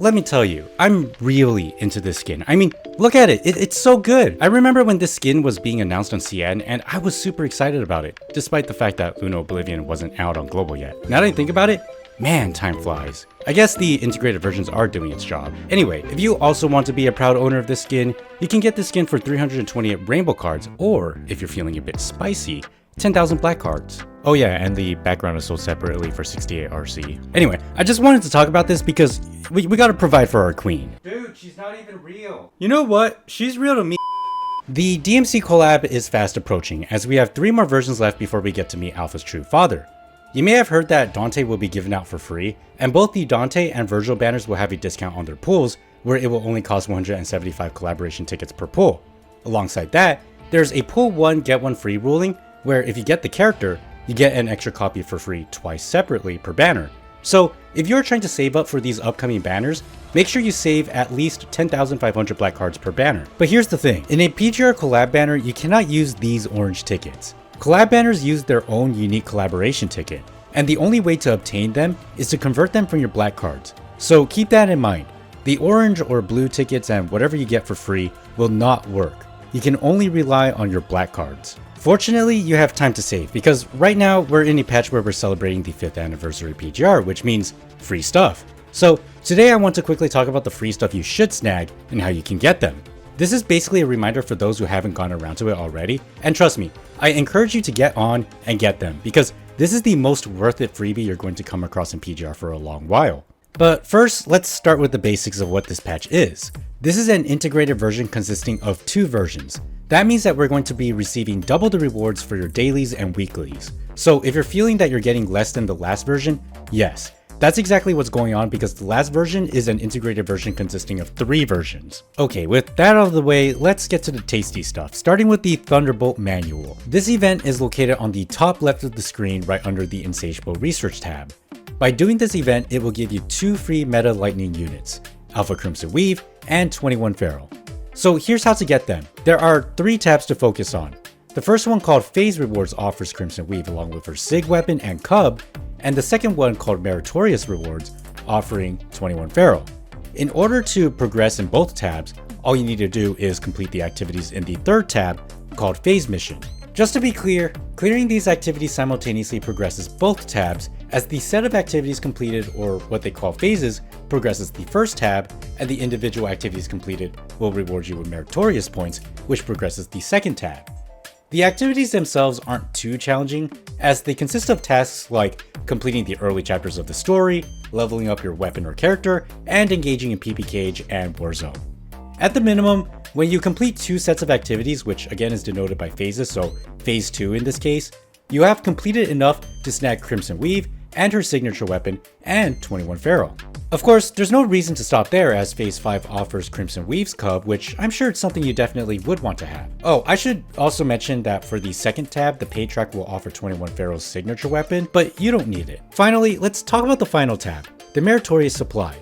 Let me tell you, I'm really into this skin. I mean, look at it, it's so good. I remember when this skin was being announced on CN and I was super excited about it, despite the fact that Luna Oblivion wasn't out on global yet. Now that I think about it, man, time flies. I guess the integrated versions are doing its job. Anyway, if you also want to be a proud owner of this skin, you can get this skin for 328 rainbow cards, or if you're feeling a bit spicy, 10,000 black cards. Oh yeah, and the background is sold separately for 68 RC. Anyway, I just wanted to talk about this because we gotta provide for our queen. Dude, she's not even real. You know what? She's real to me. The DMC collab is fast approaching, as we have 3 more versions left before we get to meet Alpha's true father. You may have heard that Dante will be given out for free, and both the Dante and Virgil banners will have a discount on their pools, where it will only cost 175 collaboration tickets per pool. Alongside that, there's a pool 1 get 1 free ruling, where if you get the character, you get an extra copy for free twice separately per banner. So if you're trying to save up for these upcoming banners, make sure you save at least 10,500 black cards per banner. But here's the thing, in a PGR collab banner, you cannot use these orange tickets. Collab banners use their own unique collaboration ticket, and the only way to obtain them is to convert them from your black cards. So keep that in mind. The orange or blue tickets and whatever you get for free will not work. You can only rely on your black cards. Fortunately, you have time to save, because right now we're in a patch where we're celebrating the 5th anniversary PGR, which means free stuff. So today I want to quickly talk about the free stuff you should snag and how you can get them. This is basically a reminder for those who haven't gone around to it already, and trust me, I encourage you to get on and get them, because this is the most worth it freebie you're going to come across in PGR for a long while. But first, let's start with the basics of what this patch is. This is an integrated version consisting of 2 versions. That means that we're going to be receiving double the rewards for your dailies and weeklies. So if you're feeling that you're getting less than the last version, yes, that's exactly what's going on, because the last version is an integrated version consisting of 3 versions. Okay, with that out of the way, let's get to the tasty stuff, starting with the Thunderbolt Manual. This event is located on the top left of the screen right under the Insatiable Research tab. By doing this event, it will give you 2 free meta lightning units, Alpha Crimson Weave and 21 Feral. So here's how to get them. There are 3 tabs to focus on. The first one, called Phase Rewards, offers Crimson Weave along with her Sig weapon and Cub, and the second one, called Meritorious Rewards, offering 21 Feral. In order to progress in both tabs, all you need to do is complete the activities in the third tab, called Phase Mission. Just to be clear, clearing these activities simultaneously progresses both tabs, as the set of activities completed, or what they call phases, progresses the first tab, and the individual activities completed will reward you with meritorious points, which progresses the second tab. The activities themselves aren't too challenging, as they consist of tasks like completing the early chapters of the story, leveling up your weapon or character, and engaging in PP Cage and Warzone. At the minimum, when you complete 2 sets of activities, which again is denoted by phases, so phase 2 in this case, you have completed enough to snag Crimson Weave and her signature weapon and 21 Feral. Of course, there's no reason to stop there, as phase 5 offers Crimson Weave's Cub, which I'm sure it's something you definitely would want to have. Oh, I should also mention that for the second tab, the paid track will offer 21 Feral's signature weapon, but you don't need it. Finally, let's talk about the final tab, the Meritorious Supply.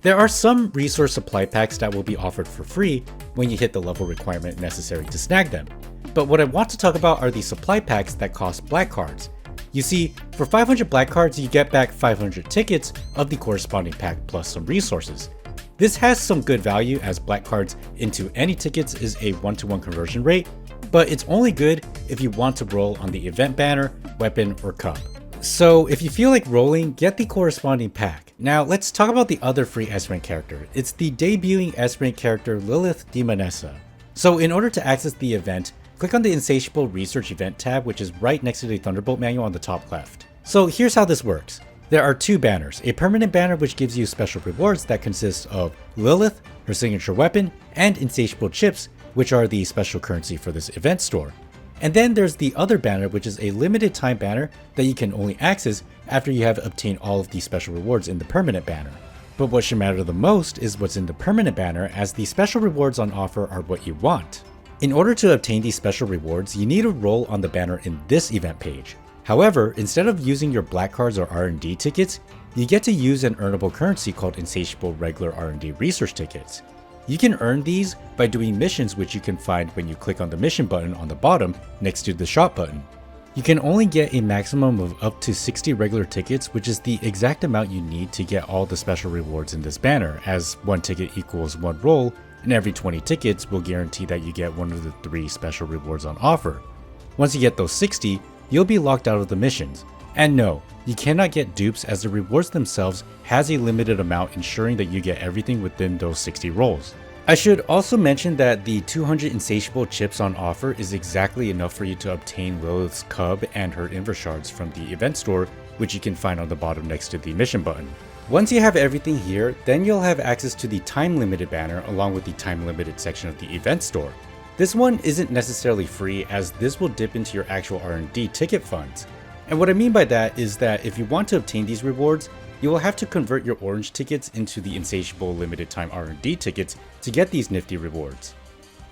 There are some resource supply packs that will be offered for free when you hit the level requirement necessary to snag them. But what I want to talk about are the supply packs that cost black cards. You see, for 500 black cards, you get back 500 tickets of the corresponding pack plus some resources. This has some good value, as black cards into any tickets is a 1-to-1 conversion rate, but it's only good if you want to roll on the event banner, weapon, or cup. So if you feel like rolling, get the corresponding pack. Now let's talk about the other free S-rank character. It's the debuting S-rank character Lilith Demonessa. So in order to access the event, click on the Insatiable Research Event tab, which is right next to the Thunderbolt Manual on the top left. So here's how this works. There are 2 banners, a permanent banner which gives you special rewards that consists of Lilith, her signature weapon, and Insatiable Chips, which are the special currency for this event store. And then there's the other banner, which is a limited time banner that you can only access after you have obtained all of the special rewards in the permanent banner. But what should matter the most is what's in the permanent banner, as the special rewards on offer are what you want. In order to obtain these special rewards, you need to roll on the banner in this event page. However, instead of using your black cards or R&D tickets, you get to use an earnable currency called Insatiable Regular R&D Research Tickets. You can earn these by doing missions, which you can find when you click on the mission button on the bottom next to the shop button. You can only get a maximum of up to 60 regular tickets, which is the exact amount you need to get all the special rewards in this banner, as one ticket equals one roll, and every 20 tickets will guarantee that you get one of the 3 special rewards on offer. Once you get those 60, you'll be locked out of the missions. And no, you cannot get dupes, as the rewards themselves has a limited amount, ensuring that you get everything within those 60 rolls. I should also mention that the 200 insatiable chips on offer is exactly enough for you to obtain Lilith's cub and her inver shards from the event store, which you can find on the bottom next to the mission button. Once you have everything here, then you'll have access to the time limited banner along with the time limited section of the event store. This one isn't necessarily free, as this will dip into your actual R&D ticket funds. And what I mean by that is that if you want to obtain these rewards, you will have to convert your orange tickets into the insatiable limited time R&D tickets to get these nifty rewards.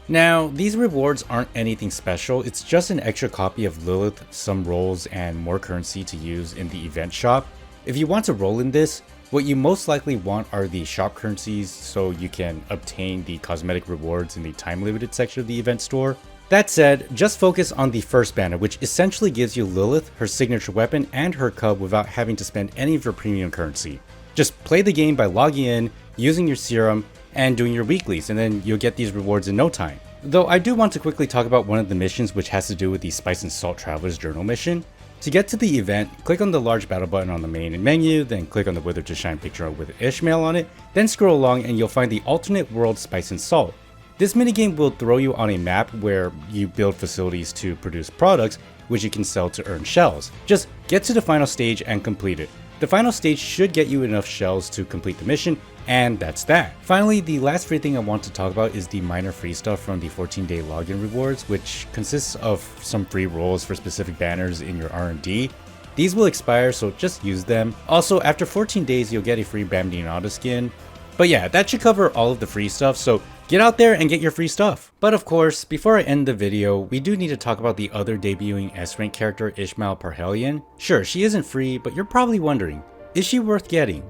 Now, these rewards aren't anything special, it's just an extra copy of Lilith, some rolls, and more currency to use in the event shop. If you want to roll in this, what you most likely want are the shop currencies so you can obtain the cosmetic rewards in the time limited section of the event store. That said, just focus on the first banner, which essentially gives you Lilith, her signature weapon, and her cub without having to spend any of your premium currency. Just play the game by logging in, using your serum, and doing your weeklies, and then you'll get these rewards in no time. Though I do want to quickly talk about one of the missions, which has to do with the Spice and Salt Traveler's Journal mission. To get to the event, click on the large battle button on the main menu, then click on the Wither to Shine picture with Ishmael on it, then scroll along and you'll find the alternate world Spice and Salt. This minigame will throw you on a map where you build facilities to produce products, which you can sell to earn shells. Just get to the final stage and complete it. The final stage should get you enough shells to complete the mission, and that's that. Finally, the last free thing I want to talk about is the minor free stuff from the 14-day login rewards, which consists of some free rolls for specific banners in your R&D. These will expire, so just use them. Also, after 14 days, you'll get a free Bamdinata skin. But yeah, that should cover all of the free stuff, so get out there and get your free stuff. But of course, before I end the video, we do need to talk about the other debuting S-rank character, Ishmael Parhelion. Sure, she isn't free, but you're probably wondering, is she worth getting?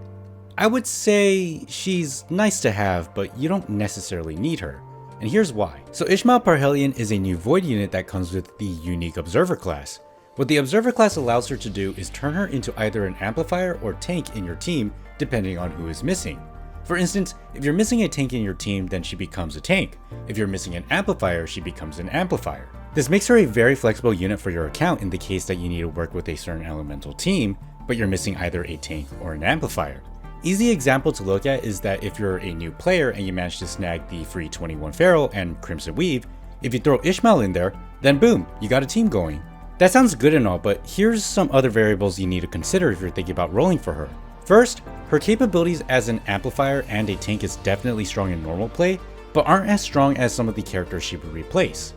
I would say she's nice to have, but you don't necessarily need her. And here's why. So Ishmael Parhelion is a new Void unit that comes with the unique Observer class. What the Observer class allows her to do is turn her into either an amplifier or tank in your team, depending on who is missing. For instance, if you're missing a tank in your team, then she becomes a tank. If you're missing an amplifier, she becomes an amplifier. This makes her a very flexible unit for your account in the case that you need to work with a certain elemental team, but you're missing either a tank or an amplifier. Easy example to look at is that if you're a new player and you manage to snag the free 21 Feral and Crimson Weave, if you throw Ishmael in there, then boom, you got a team going. That sounds good and all, but here's some other variables you need to consider if you're thinking about rolling for her. First, her capabilities as an amplifier and a tank is definitely strong in normal play, but aren't as strong as some of the characters she would replace.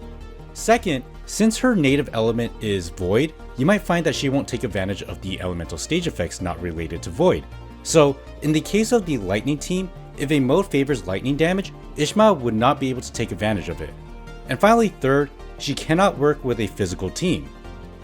Second, since her native element is Void, you might find that she won't take advantage of the elemental stage effects not related to Void. So, in the case of the Lightning team, if a mode favors lightning damage, Ishmael would not be able to take advantage of it. And finally, third, she cannot work with a physical team.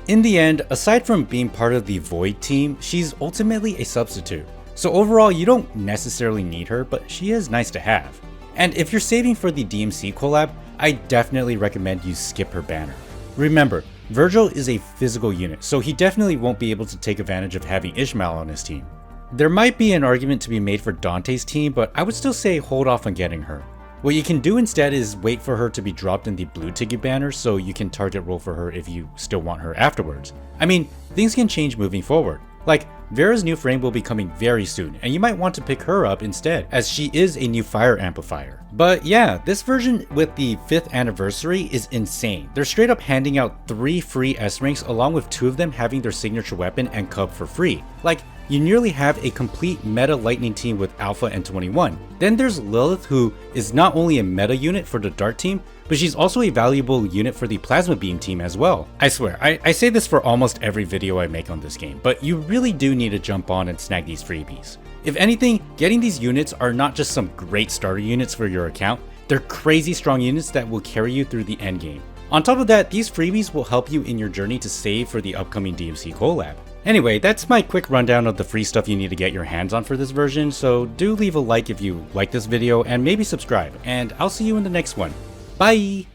In the end, aside from being part of the Void team, she's ultimately a substitute. So overall, you don't necessarily need her, but she is nice to have. And if you're saving for the DMC collab, I definitely recommend you skip her banner. Remember, Virgil is a physical unit, so he definitely won't be able to take advantage of having Ishmael on his team. There might be an argument to be made for Dante's team, but I would still say hold off on getting her. What you can do instead is wait for her to be dropped in the blue ticket banner so you can target roll for her if you still want her afterwards. I mean, things can change moving forward. Like, Vera's new frame will be coming very soon, and you might want to pick her up instead, as she is a new fire amplifier. But yeah, this version with the 5th anniversary is insane. They're straight up handing out 3 free S ranks along with 2 of them having their signature weapon and cub for free. Like, you nearly have a complete meta lightning team with Alpha and 21. Then there's Lilith, who is not only a meta unit for the Dart team, but she's also a valuable unit for the Plasma Beam team as well. I swear, I say this for almost every video I make on this game, but you really do need to jump on and snag these freebies. If anything, getting these units are not just some great starter units for your account, they're crazy strong units that will carry you through the endgame. On top of that, these freebies will help you in your journey to save for the upcoming DMC collab. Anyway, that's my quick rundown of the free stuff you need to get your hands on for this version, so do leave a like if you like this video and maybe subscribe, and I'll see you in the next one. Bye!